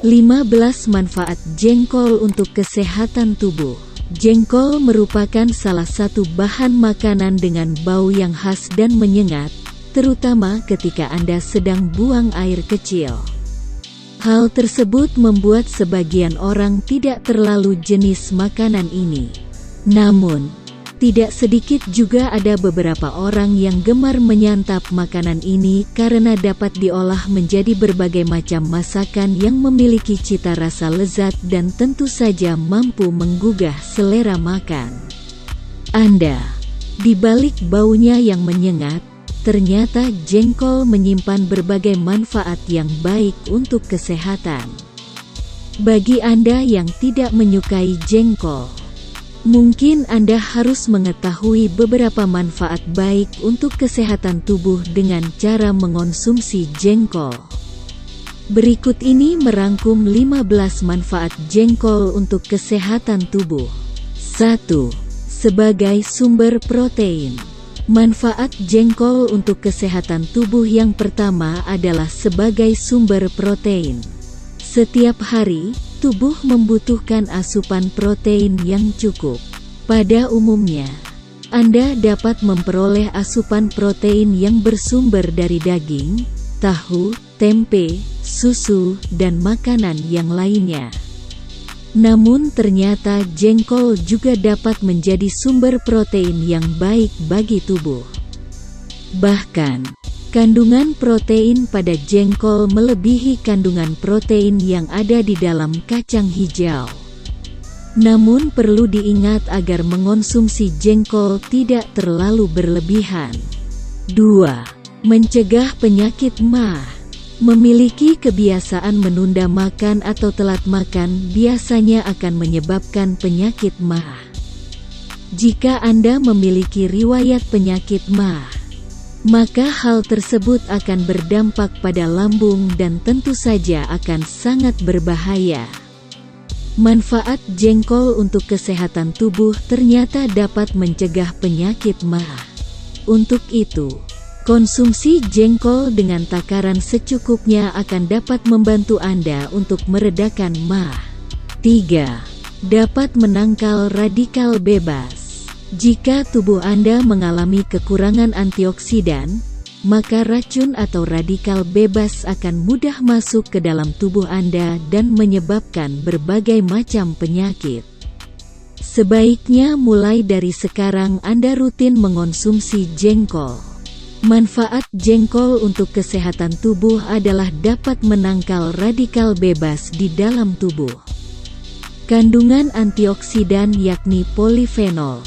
15 manfaat jengkol untuk kesehatan tubuh. Jengkol merupakan salah satu bahan makanan dengan bau yang khas dan menyengat, terutama ketika Anda sedang buang air kecil. Hal tersebut membuat sebagian orang tidak terlalu jenis makanan ini. Namun, tidak sedikit juga ada beberapa orang yang gemar menyantap makanan ini karena dapat diolah menjadi berbagai macam masakan yang memiliki cita rasa lezat dan tentu saja mampu menggugah selera makan Anda. Di balik baunya yang menyengat, ternyata jengkol menyimpan berbagai manfaat yang baik untuk kesehatan. Bagi Anda yang tidak menyukai jengkol, mungkin Anda harus mengetahui beberapa manfaat baik untuk kesehatan tubuh dengan cara mengonsumsi jengkol. Berikut ini merangkum 15 manfaat jengkol untuk kesehatan tubuh. 1. Sebagai sumber protein. Manfaat jengkol untuk kesehatan tubuh yang pertama adalah sebagai sumber protein. Setiap hari, tubuh membutuhkan asupan protein yang cukup. Pada umumnya, Anda dapat memperoleh asupan protein yang bersumber dari daging, tahu, tempe, susu, dan makanan yang lainnya. Namun ternyata jengkol juga dapat menjadi sumber protein yang baik bagi tubuh. Bahkan, kandungan protein pada jengkol melebihi kandungan protein yang ada di dalam kacang hijau. Namun perlu diingat agar mengonsumsi jengkol tidak terlalu berlebihan. 2. Mencegah penyakit MAH. Memiliki kebiasaan menunda makan atau telat makan biasanya akan menyebabkan penyakit MAH. Jika Anda memiliki riwayat penyakit MAH, maka hal tersebut akan berdampak pada lambung dan tentu saja akan sangat berbahaya. Manfaat jengkol untuk kesehatan tubuh ternyata dapat mencegah penyakit MAH. Untuk itu, konsumsi jengkol dengan takaran secukupnya akan dapat membantu Anda untuk meredakan MAH. 3. Dapat menangkal radikal bebas. Jika tubuh Anda mengalami kekurangan antioksidan, maka racun atau radikal bebas akan mudah masuk ke dalam tubuh Anda dan menyebabkan berbagai macam penyakit. Sebaiknya mulai dari sekarang Anda rutin mengonsumsi jengkol. Manfaat jengkol untuk kesehatan tubuh adalah dapat menangkal radikal bebas di dalam tubuh. Kandungan antioksidan yakni polifenol,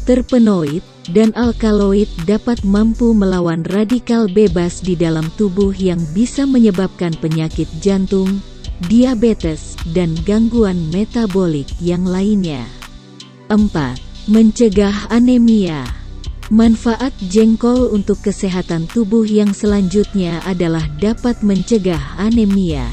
terpenoid, dan alkaloid dapat mampu melawan radikal bebas di dalam tubuh yang bisa menyebabkan penyakit jantung, diabetes, dan gangguan metabolik yang lainnya. 4. Mencegah anemia. Manfaat jengkol untuk kesehatan tubuh yang selanjutnya adalah dapat mencegah anemia.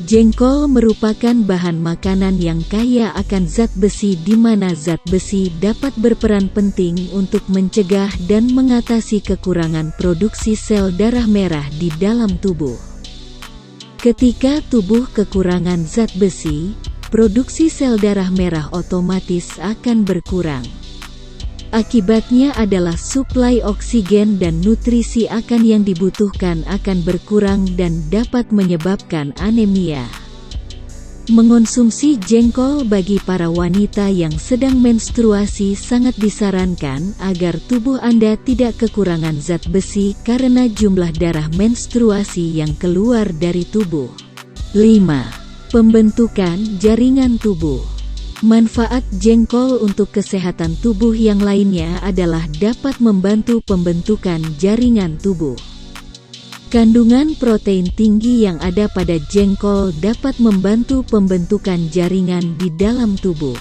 Jengkol merupakan bahan makanan yang kaya akan zat besi di mana zat besi dapat berperan penting untuk mencegah dan mengatasi kekurangan produksi sel darah merah di dalam tubuh. Ketika tubuh kekurangan zat besi, produksi sel darah merah otomatis akan berkurang. Akibatnya adalah suplai oksigen dan nutrisi yang dibutuhkan akan berkurang dan dapat menyebabkan anemia. Mengonsumsi jengkol bagi para wanita yang sedang menstruasi sangat disarankan agar tubuh Anda tidak kekurangan zat besi karena jumlah darah menstruasi yang keluar dari tubuh. 5. Pembentukan jaringan tubuh. Manfaat jengkol untuk kesehatan tubuh yang lainnya adalah dapat membantu pembentukan jaringan tubuh. Kandungan protein tinggi yang ada pada jengkol dapat membantu pembentukan jaringan di dalam tubuh.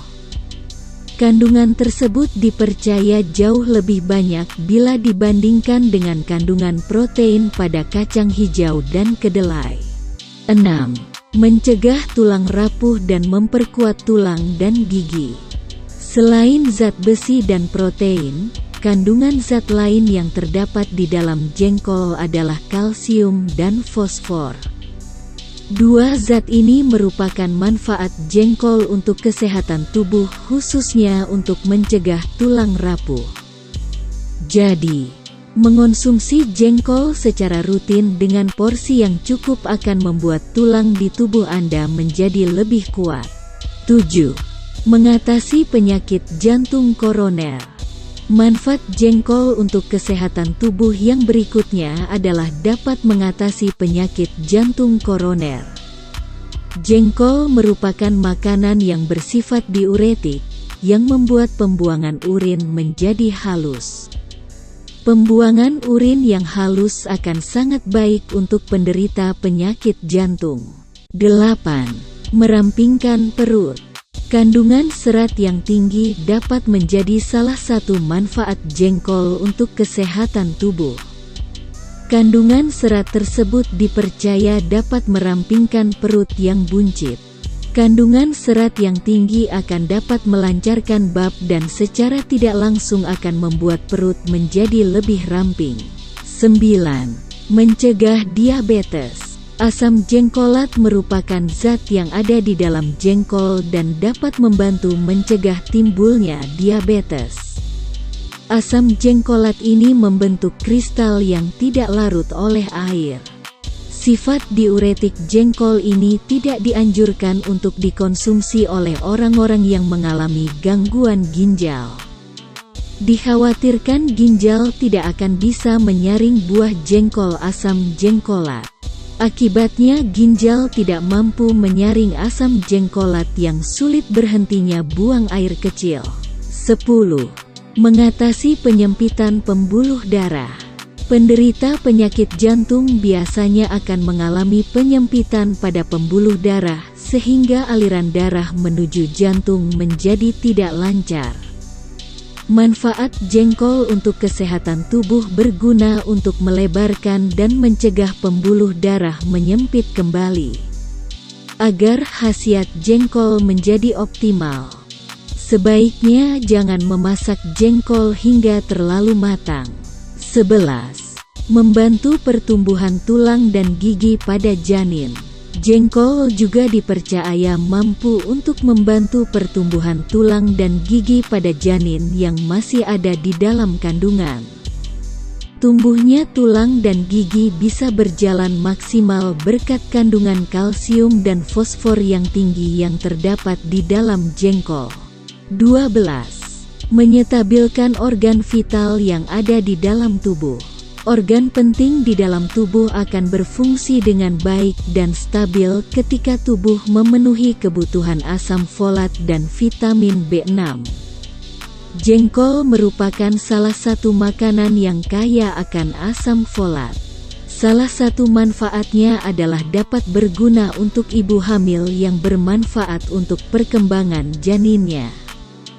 Kandungan tersebut dipercaya jauh lebih banyak bila dibandingkan dengan kandungan protein pada kacang hijau dan kedelai. 6. Mencegah tulang rapuh dan memperkuat tulang dan gigi. Selain zat besi dan protein, kandungan zat lain yang terdapat di dalam jengkol adalah kalsium dan fosfor. Dua zat ini merupakan manfaat jengkol untuk kesehatan tubuh, khususnya untuk mencegah tulang rapuh. Jadi, mengonsumsi jengkol secara rutin dengan porsi yang cukup akan membuat tulang di tubuh Anda menjadi lebih kuat. 7. Mengatasi penyakit jantung koroner. Manfaat jengkol untuk kesehatan tubuh yang berikutnya adalah dapat mengatasi penyakit jantung koroner. Jengkol merupakan makanan yang bersifat diuretik, yang membuat pembuangan urin menjadi halus. Pembuangan urin yang halus akan sangat baik untuk penderita penyakit jantung. 8. Merampingkan perut. Kandungan serat yang tinggi dapat menjadi salah satu manfaat jengkol untuk kesehatan tubuh. Kandungan serat tersebut dipercaya dapat merampingkan perut yang buncit. Kandungan serat yang tinggi akan dapat melancarkan bab dan secara tidak langsung akan membuat perut menjadi lebih ramping. 9. Mencegah diabetes. Asam jengkolat merupakan zat yang ada di dalam jengkol dan dapat membantu mencegah timbulnya diabetes. Asam jengkolat ini membentuk kristal yang tidak larut oleh air. Sifat diuretik jengkol ini tidak dianjurkan untuk dikonsumsi oleh orang-orang yang mengalami gangguan ginjal. Dikhawatirkan ginjal tidak akan bisa menyaring buah jengkol asam jengkolat. Akibatnya ginjal tidak mampu menyaring asam jengkolat yang sulit berhentinya buang air kecil. 10. Mengatasi penyempitan pembuluh darah. Penderita penyakit jantung biasanya akan mengalami penyempitan pada pembuluh darah sehingga aliran darah menuju jantung menjadi tidak lancar. Manfaat jengkol untuk kesehatan tubuh berguna untuk melebarkan dan mencegah pembuluh darah menyempit kembali. Agar khasiat jengkol menjadi optimal, sebaiknya jangan memasak jengkol hingga terlalu matang. 11. Membantu pertumbuhan tulang dan gigi pada janin. Jengkol juga dipercaya mampu untuk membantu pertumbuhan tulang dan gigi pada janin yang masih ada di dalam kandungan. Tumbuhnya tulang dan gigi bisa berjalan maksimal berkat kandungan kalsium dan fosfor yang tinggi yang terdapat di dalam jengkol. 12. Menyetabilkan organ vital yang ada di dalam tubuh. Organ penting di dalam tubuh akan berfungsi dengan baik dan stabil ketika tubuh memenuhi kebutuhan asam folat dan vitamin B6. Jengkol merupakan salah satu makanan yang kaya akan asam folat. Salah satu manfaatnya adalah dapat berguna untuk ibu hamil yang bermanfaat untuk perkembangan janinnya.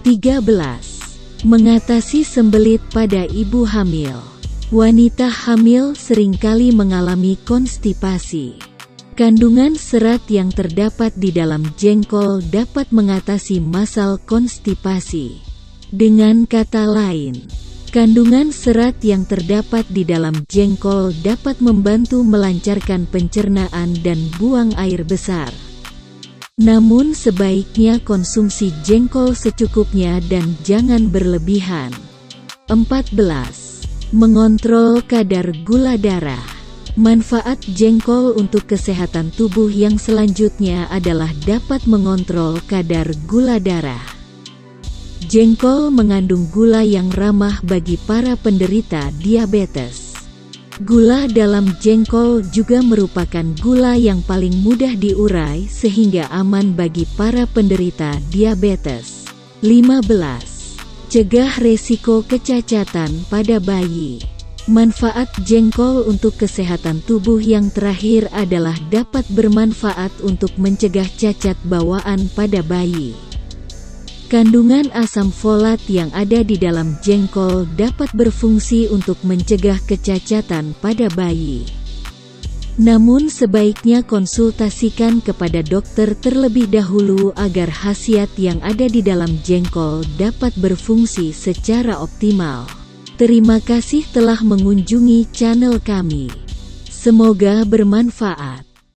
13. Mengatasi sembelit pada ibu hamil. Wanita hamil seringkali mengalami konstipasi. Kandungan serat yang terdapat di dalam jengkol dapat mengatasi masalah konstipasi. Dengan kata lain, kandungan serat yang terdapat di dalam jengkol dapat membantu melancarkan pencernaan dan buang air besar. Namun sebaiknya konsumsi jengkol secukupnya dan jangan berlebihan. 14. Mengontrol kadar gula darah. Manfaat jengkol untuk kesehatan tubuh yang selanjutnya adalah dapat mengontrol kadar gula darah. Jengkol mengandung gula yang ramah bagi para penderita diabetes. Gula dalam jengkol juga merupakan gula yang paling mudah diurai sehingga aman bagi para penderita diabetes. 15. Cegah resiko kecacatan pada bayi. Manfaat jengkol untuk kesehatan tubuh yang terakhir adalah dapat bermanfaat untuk mencegah cacat bawaan pada bayi. Kandungan asam folat yang ada di dalam jengkol dapat berfungsi untuk mencegah kecacatan pada bayi. Namun sebaiknya konsultasikan kepada dokter terlebih dahulu agar khasiat yang ada di dalam jengkol dapat berfungsi secara optimal. Terima kasih telah mengunjungi channel kami. Semoga bermanfaat.